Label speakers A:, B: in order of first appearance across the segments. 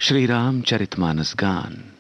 A: श्री रामचरितमानस गान।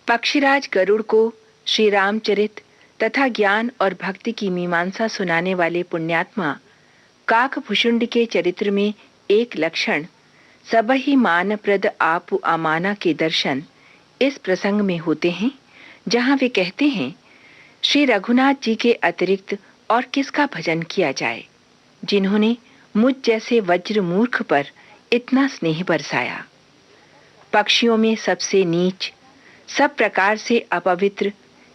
B: पक्षीराज गरुड़ को श्री रामचरित तथा ज्ञान और भक्ति की मीमांसा सुनाने वाले पुण्यात्मा काकभुषुंड के चरित्र में एक लक्षण सबहि मानप्रद आपु अमाना के दर्शन इस प्रसंग में होते हैं, जहां वे कहते हैं, श्री रघुनाथ जी के अतिरिक्त और किसका भजन किया जाए, जिन्होंने मुझ जैसे वज्र मूर्ख पर इतना स्नेह बरसाया। पक्षियों में सबसे नीच, सब प्रकार से अपवित्र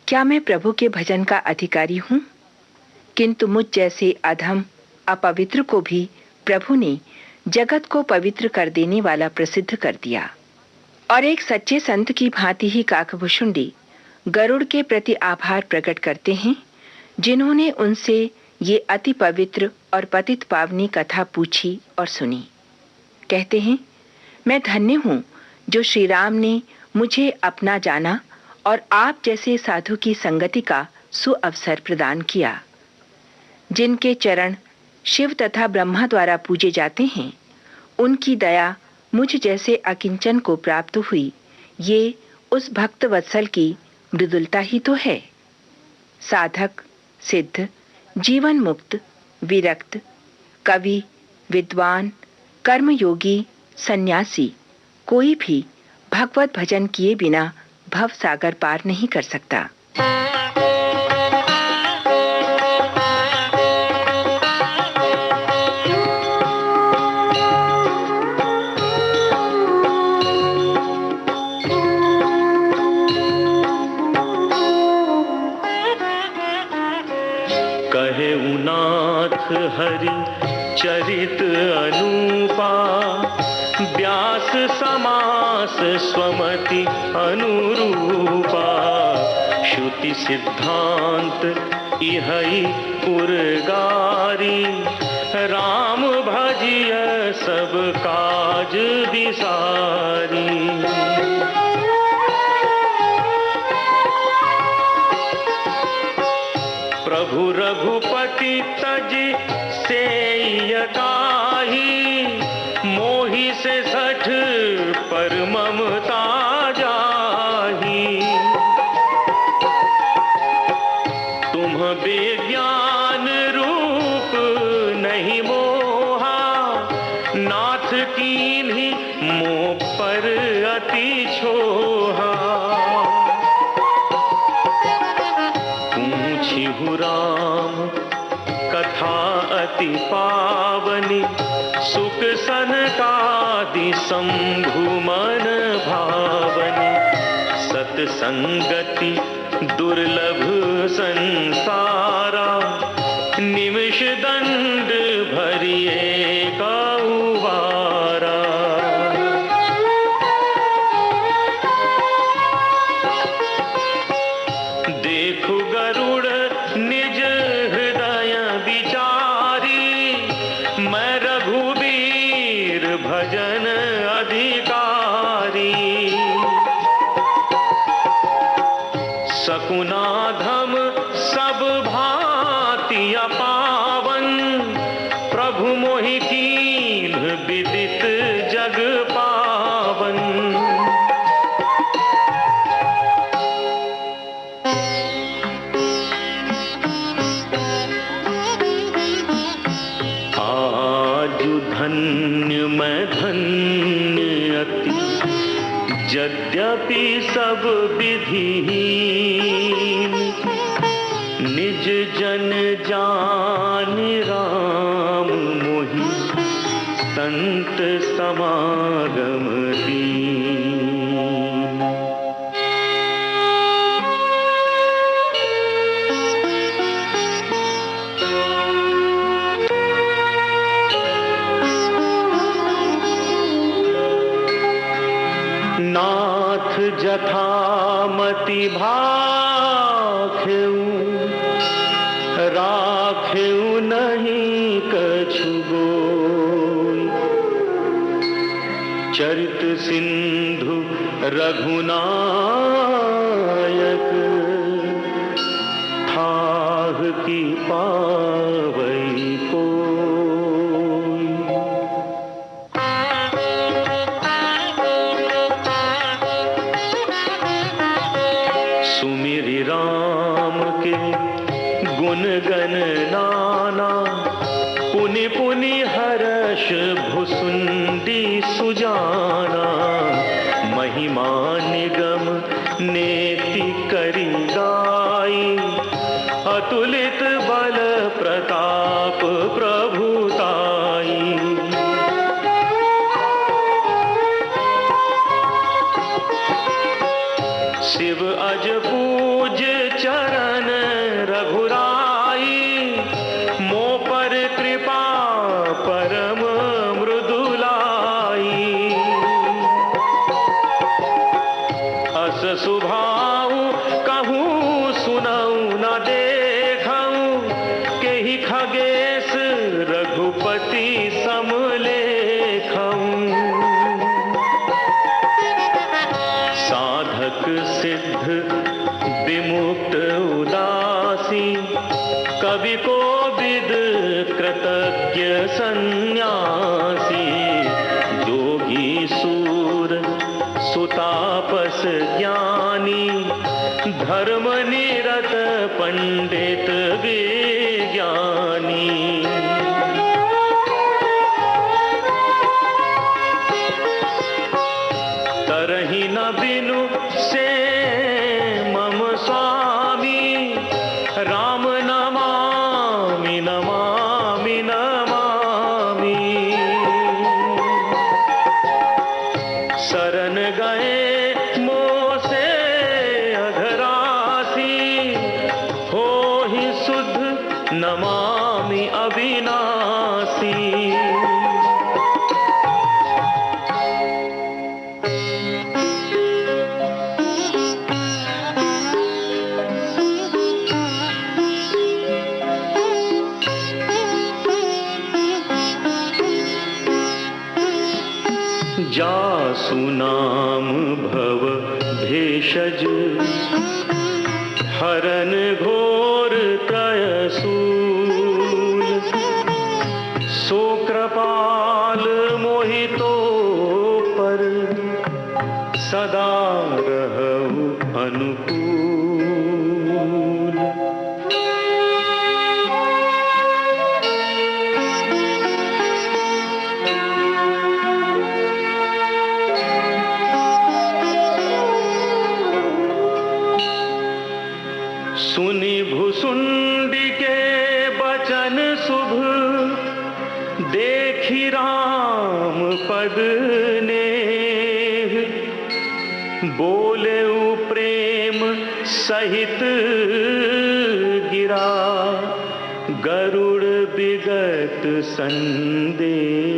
B: क्या मैं प्रभु के भजन का अधिकारी हूँ? किंतु मुझ जैसे अधम अपवित्र को भी प्रभु ने जगत को पवित्र कर देने वाला प्रसिद्ध कर दिया। और एक सच्चे संत की भांति ही काकभुषुंडी गरुड़ के प्रति आभार प्रकट करते हैं, जिन्होंने उनसे ये अति पवित्र और पतित पावनी कथा पूछी और सुनी। कहते हैं, मैं धन्य हूँ जो श्री राम ने मुझे अपना जाना और आप जैसे साधु की संगति का सुअवसर प्रदान किया। जिनके चरण शिव तथा ब्रह्मा द्वारा पूजे जाते हैं, उनकी दया मुझ जैसे अकिंचन को प्राप्त हुई, ये उस भक्त वत्सल की मृदुलता ही तो है। साधक, सिद्ध, जीवन मुक्त, विरक्त, कवि, विद्वान, कर्मयोगी, सन्यासी, कोई भी भगवत भजन किए बिना भव सागर पार नहीं कर सकता।
C: कहे उनाथ हरि चरित अनूपा, व्यास समास स्वमति अनुरूपा, श्रुति सिद्धांत इहै उर्गारी, राम भजिय सब काज विसारी। प्रभु रघुपति तज सेय काहि, मोहि से सठ पर ममता जाहि। तुम बेज्ञान रूप नहीं मोहा, नाथ कीन्हि मोह पर अति छोहा। पूछिहु राम कथा अति पावनी, सुख सनकादि शंभु मन भावनी। सतसंगति दुर्लभ संसारा, निमिष दंड भरिए गौवारा। देखु गरुड़ निज हृदय विचारी, मैं रघुबीर भजन अधिकारी। सकुनाधम सब भांति अपावन, प्रभु मोहि कीन्ह विदित जग पावन। आजु धन्य मैं धन्य अति, यद्यपि सब विधिहीन, निज जन जान राम मोहि, संत समागम दीन। यथामति भाखेऊ राखेऊ नहीं कछु बोई। चरित सिंधु रघुनायक थाह की पावई कोई। सुमिरि राम के गुण गण नाना पुनि पुनि हर्ष भुसुंडी सुजाना। महिमा निगम नेति करी गाई अतुलित बल प्रताप प्रभुताई। शिव अज पूज चरण रघुराई मोह पर कृपा परम मृदुलाई। अस सुभाऊ कहूँ सुनऊ न देखऊँ केहि खगेश रघुपति समलेखऊँ। साधक सिद्ध विमुक्त उदासी कवि कोविद कृतज्ञ सन्यासी। जोगी सूर सुतापस ज्ञानी धर्म निरत पंडित विज्ञानी। तरहि न बिनु से मम स्वामी राम नमामि नमामि नमामि। शरण गए मोह से अघरासी होहि शुद्ध नमामि अविनाशी। जासु नाम भव भेषज हरन घोर त्रयसूल। सो कृपाल मोहितो पर सदा रहु अनुकूल। सुनि भुसुंडी के बचन शुभ देखी राम पद नेह। बोले प्रेम सहित गिरा गरुड़ विगत संदेह।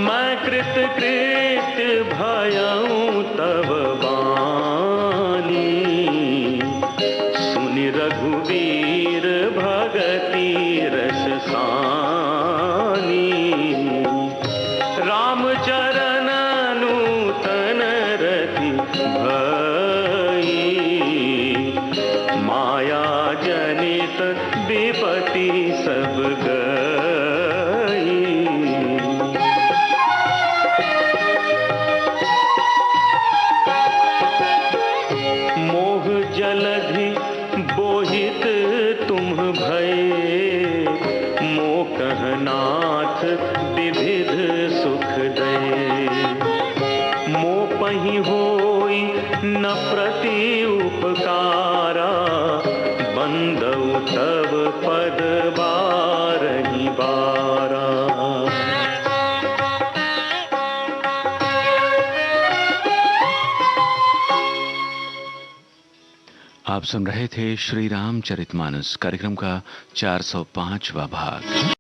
C: मैं कृत कृत्य भयऊं तब बानी सुनि रघुवीर भगति रस सानी। राम चरण नूतन रति भई माया जनित विपत्ति सब गई। मोह जलधि बोहित तुम भये मोह नाथ विविध सुख दे। मोह पहि होई न प्रति उपकारा बंदउ तब पद बारहि बारा।
A: आप सुन रहे थे श्री रामचरितमानस कार्यक्रम का 405वां भाग।